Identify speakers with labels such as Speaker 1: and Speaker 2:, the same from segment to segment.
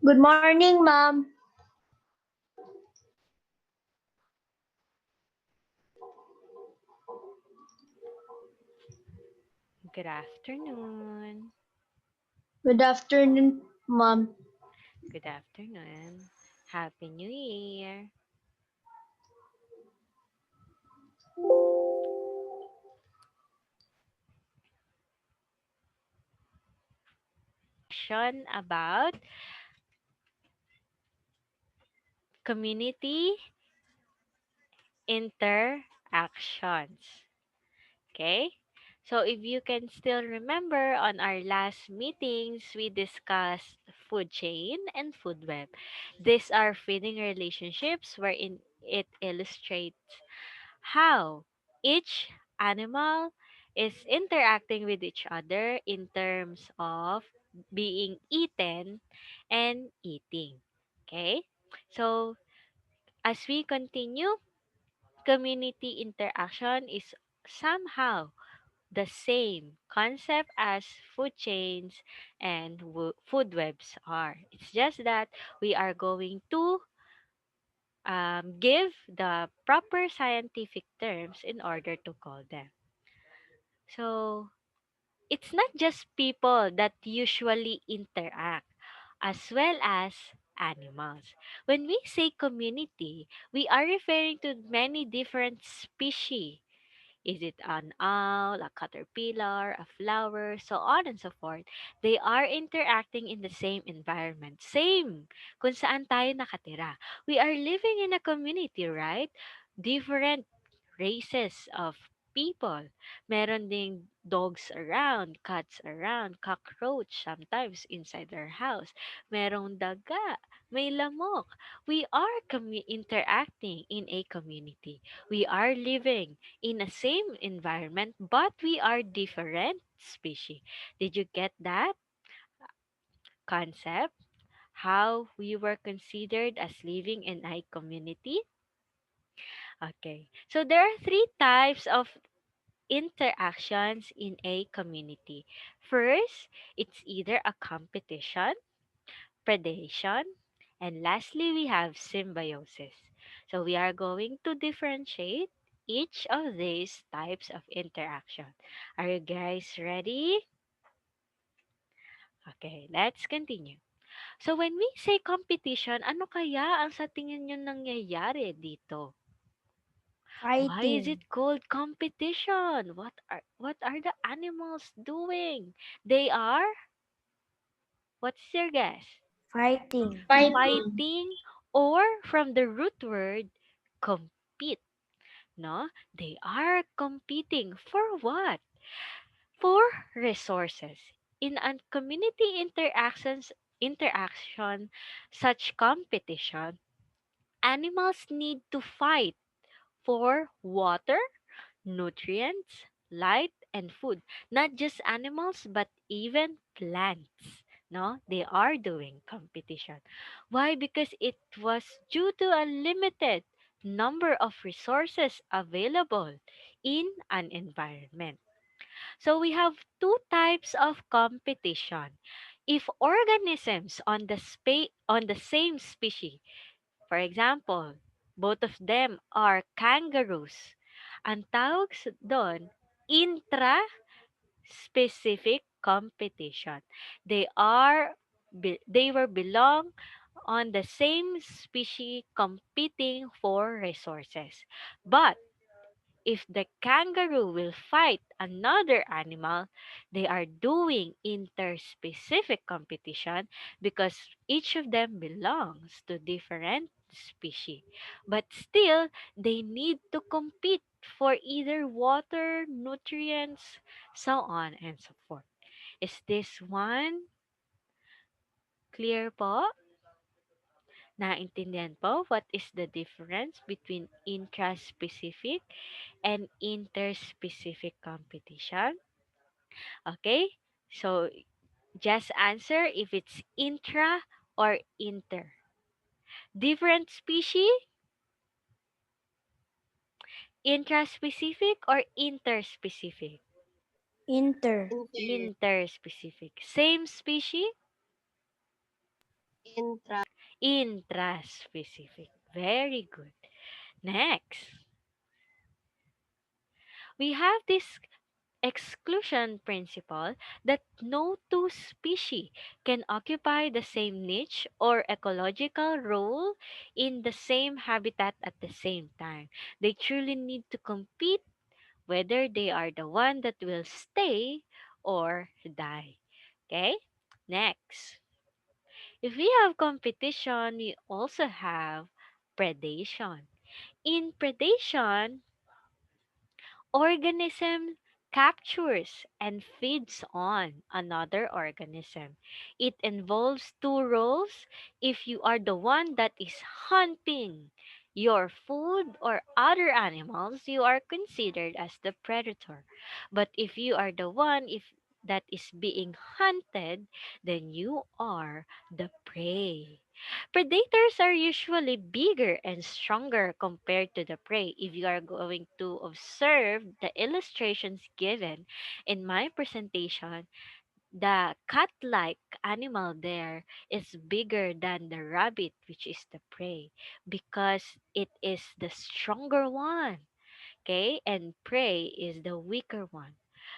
Speaker 1: Good morning, ma'am.
Speaker 2: Good afternoon.
Speaker 1: Good afternoon, ma'am.
Speaker 2: Good afternoon. Happy New Year. Question about community interactions. Okay? So if you can still remember on our last meetings, we discussed food chain and food web. These are feeding relationships wherein it illustrates how each animal is interacting with each other in terms of being eaten and eating. Okay? So as we continue, community interaction is somehow the same concept as food chains and food webs are. It's just that we are going to give the proper scientific terms in order to call them. So it's not just people that usually interact, as well as animals. When we say community, we are referring to many different species. Is it an owl, a caterpillar, a flower, so on and so forth? They are interacting in the same environment. Same kung saan tayo nakatira. We are living in a community, right? Different races of people. Meron ding dogs around, cats around, cockroach sometimes inside our house. Merong daga, may lamok. We are interacting in a community. We are living in the same environment, but we are different species. Did you get that concept? How we were considered as living in a community? Okay. So there are three types of interactions in a community. First, it's either a competition, predation, and lastly, we have symbiosis. So we are going to differentiate each of these types of interaction. Are you guys ready? Okay, let's continue. So when we say competition, ano kaya ang sa tingin nyo nangyayari dito? Why is
Speaker 1: Fighting.
Speaker 2: it called competition? What are the animals doing? They are, what's your guess?
Speaker 1: Fighting.
Speaker 3: Fighting.
Speaker 2: Fighting, or from the root word compete, no? They are competing for what? For resources. In a community interaction such competition, animals need to fight for water, nutrients, light, and food. Not just animals, but even plants. No, they are doing competition. Why? Because it was due to a limited number of resources available in an environment. So we have two types of competition. If organisms on the same species, for example, both of them are kangaroos. Ang tawag doon, intra-specific competition. They were belong on the same species competing for resources. But if the kangaroo will fight another animal, they are doing interspecific competition because each of them belongs to different species. But still, they need to compete for either water, nutrients, so on and so forth. Is this one Clear po? Naintindihan po what is the difference between intra-specific and interspecific competition? Okay? So, just answer if it's intra or inter. Different species, intraspecific or interspecific?
Speaker 1: Inter.
Speaker 2: Interspecific. Same species, intraspecific. Very good. Next, we have this exclusion principle that no two species can occupy the same niche or ecological role in the same habitat at the same time. They truly need to compete whether they are the one that will stay or die. Okay? Next. If we have competition, we also have predation. In predation, organism captures and feeds on another organism. It involves two roles. If you are the one that is hunting your food or other animals, you are considered as the predator. But if you are the one if that is being hunted, then you are the prey. Predators are usually bigger and stronger compared to the prey. If you are going to observe the illustrations given in my presentation, the cat like animal there is bigger than the rabbit, which is the prey, because it is the stronger one. Okay, and prey is the weaker one.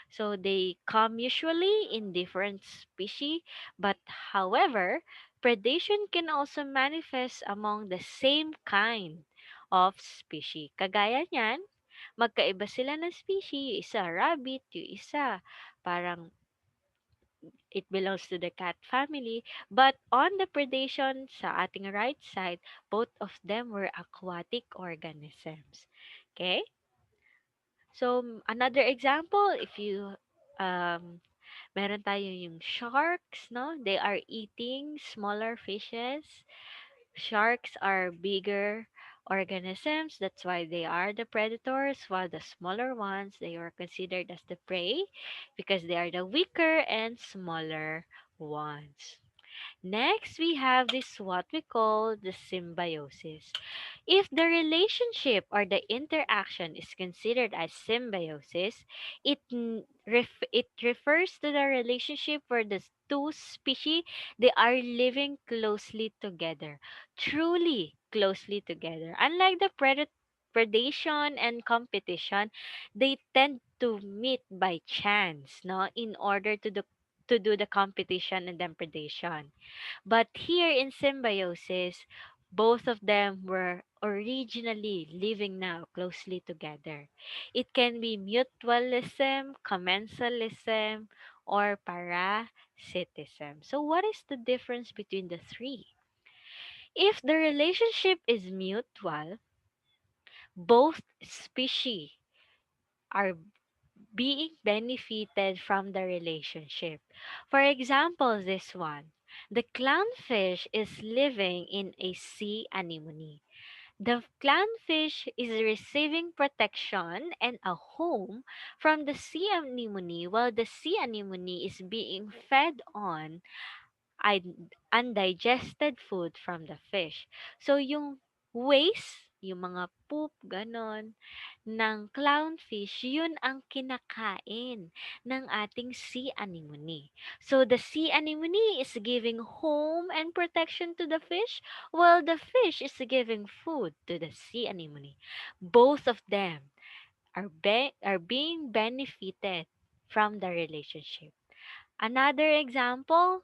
Speaker 2: So they come usually in different species, but however, predation can also manifest among the same kind of species. Kagaya niyan, magkaiba sila ng species. Yung isa rabbit, yung isa parang it belongs to the cat family. But on the predation sa ating right side, both of them were aquatic organisms. Okay? So, another example, if you um, meron tayo yung sharks, no? They are eating smaller fishes. Sharks are bigger organisms. That's why they are the predators, while the smaller ones, they are considered as the prey because they are the weaker and smaller ones. Next, we have this what we call the symbiosis. If the relationship or the interaction is considered as symbiosis, it refers to the relationship where the two species they are living closely together, truly closely together. Unlike the predation and competition, they tend to meet by chance, no, in order to do the competition and then predation. But here in symbiosis, both of them were originally living now closely together. It can be mutualism, commensalism, or parasitism. So, what is the difference between the three? If the relationship is mutual, both species are being benefited from the relationship. For example, this one. The clownfish is living in a sea anemone. The clownfish is receiving protection and a home from the sea anemone while the sea anemone is being fed on undigested food from the fish. So yung waste, yung mga poop, ganon, ng clownfish, yun ang kinakain ng ating sea anemone. So the sea anemone is giving home and protection to the fish, while the fish is giving food to the sea anemone. Both of them are being benefited from the relationship. Another example,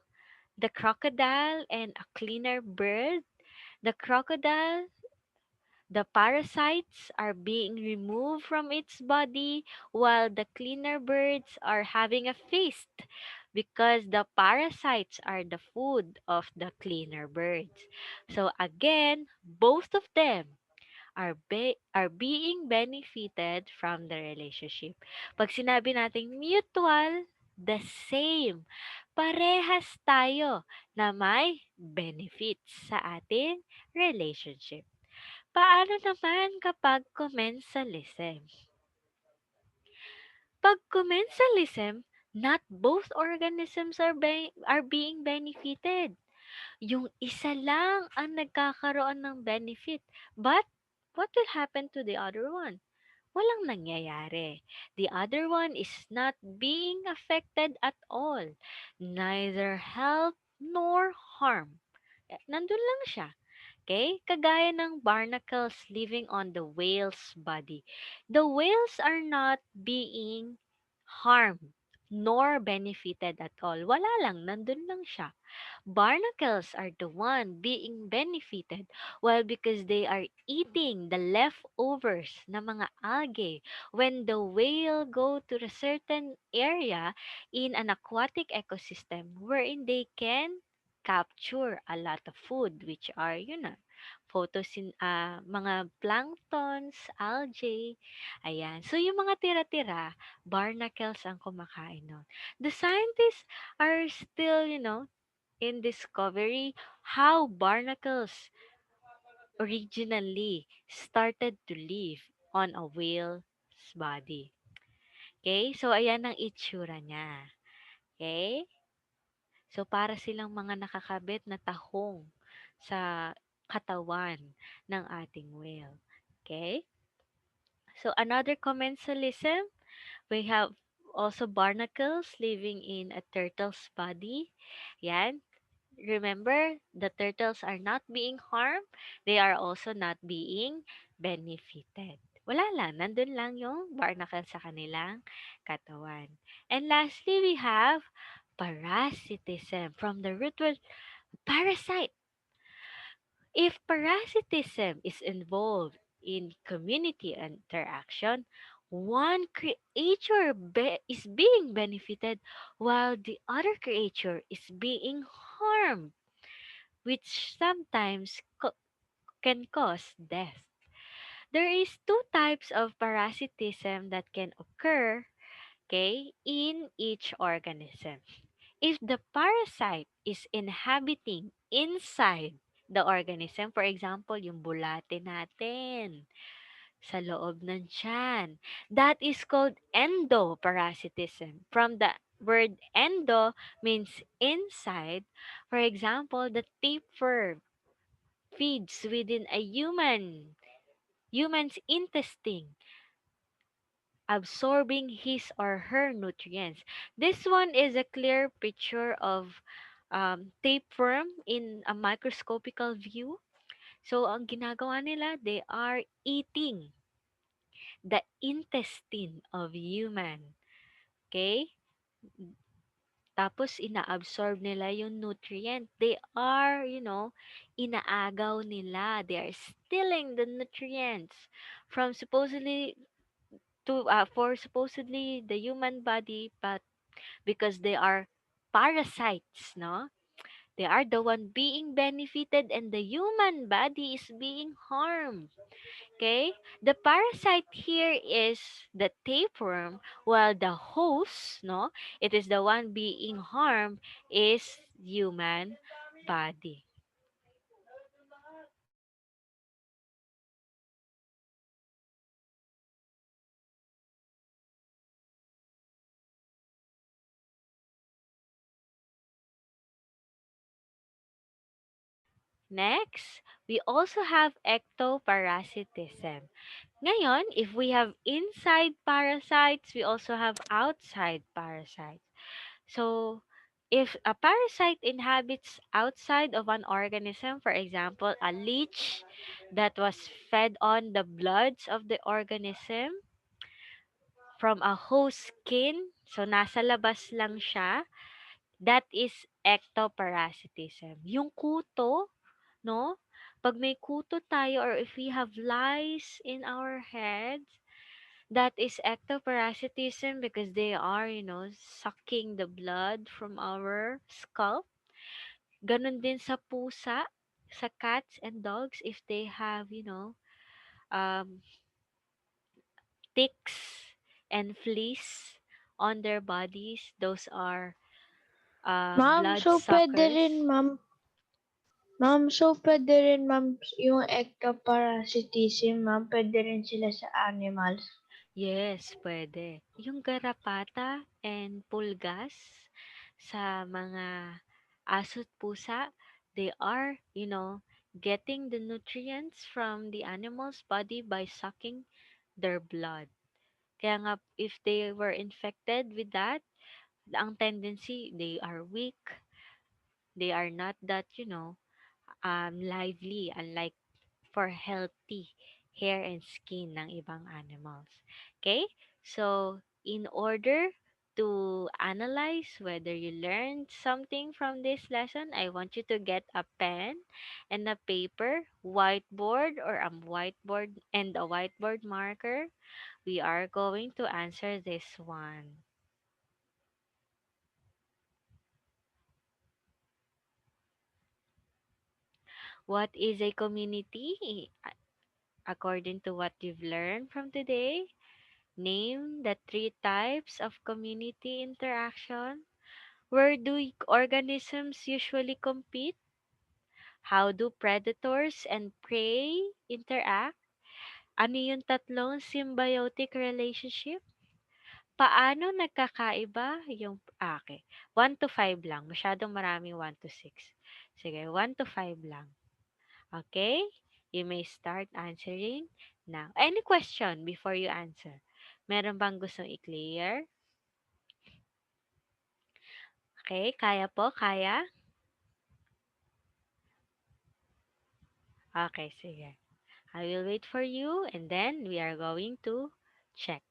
Speaker 2: the crocodile and a cleaner bird. The crocodile, the parasites are being removed from its body while the cleaner birds are having a feast because the parasites are the food of the cleaner birds. So again, both of them are being benefited from the relationship. Pag sinabi nating mutual, the same. parehas tayo na may benefits sa ating relationship. Paano naman kapag commensalism? Pag commensalism, not both organisms are being benefited. Yung isa lang ang nagkakaroon ng benefit. But, what will happen to the other one? Walang nangyayari. The other one is not being affected at all. Neither help nor harm. Nandun lang siya. Okay? Kagaya ng barnacles living on the whale's body. The whales are not being harmed nor benefited at all. Wala lang, nandun lang siya. Barnacles are the one being benefited well because they are eating the leftovers na mga algae. When the whale go to a certain area in an aquatic ecosystem wherein they can capture a lot of food which are mga planktons, algae, ayan. So yung mga tira-tira, barnacles ang kumakain nun. The scientists are still, in discovery how barnacles originally started to live on a whale's body. Okay? So, ayan ang itsura niya. Okay? So, para silang mga nakakabit na tahong sa katawan ng ating whale. Okay? So, another commensalism, we have also barnacles living in a turtle's body. Yan. Remember, the turtles are not being harmed. They are also not being benefited. Wala lang. Nandun lang yung barnacle sa kanilang katawan. And lastly, we have parasitism from the root word parasite. If parasitism is involved in community interaction, one creature is being benefited while the other creature is being harmed, which sometimes can cause death. There is two types of parasitism that can occur, okay, in each organism. If the parasite is inhabiting inside the organism, for example, yung bulate natin, sa loob ng tiyan, that is called endoparasitism. From the word endo means inside. For example, the tapeworm feeds within a human's intestine, absorbing his or her nutrients. This one is a clear picture of tapeworm in a microscopical view. So, ang ginagawa nila, they are eating the intestine of human. Okay? Tapos, ina-absorb nila yung nutrient. They are, inaagaw nila. They are stealing the nutrients from for supposedly the human body, but because they are parasites, no? They are the one being benefited and the human body is being harmed. Okay? The parasite here is the tapeworm, while the host, no, it is the one being harmed is human body. Next, we also have ectoparasitism. Ngayon, if we have inside parasites, we also have outside parasites. So, if a parasite inhabits outside of an organism, for example, a leech that was fed on the bloods of the organism from a host skin, so nasa labas lang siya, that is ectoparasitism. Yung kuto, no? Pag may kuto tayo or if we have lice in our heads, that is ectoparasitism because they are, sucking the blood from our scalp. Ganon din sa pusa, sa cats and dogs if they have, um, ticks and fleas on their bodies. Those are
Speaker 1: Ma'am,
Speaker 2: blood
Speaker 1: so pwede rin,
Speaker 2: suckers.
Speaker 1: ma'am. Ma'am, so pwede rin, ma'am, yung ectoparasitism, ma'am, pwede rin sila sa animals.
Speaker 2: Yes, pwede. Yung garapata and pulgas sa mga aso't pusa, they are, getting the nutrients from the animal's body by sucking their blood. Kaya nga, if they were infected with that, ang tendency, they are weak, they are not that, lively, unlike for healthy hair and skin ng ibang animals. Okay? So, in order to analyze whether you learned something from this lesson, I want you to get a pen and a paper, whiteboard or a whiteboard and a whiteboard marker. We are going to answer this one. What is a community? According to what you've learned from today, name the three types of community interaction. Where do organisms usually compete? How do predators and prey interact? Ano yung tatlong symbiotic relationship? Paano nagkakaiba yung... okay. 1 to 5 lang. Masyadong maraming 1 to 6. Sige, 1 to 5 lang. Okay? You may start answering now. Any question before you answer? Meron bang gustong i-clear? Okay, kaya po, kaya? Okay, sige. I will wait for you and then we are going to check.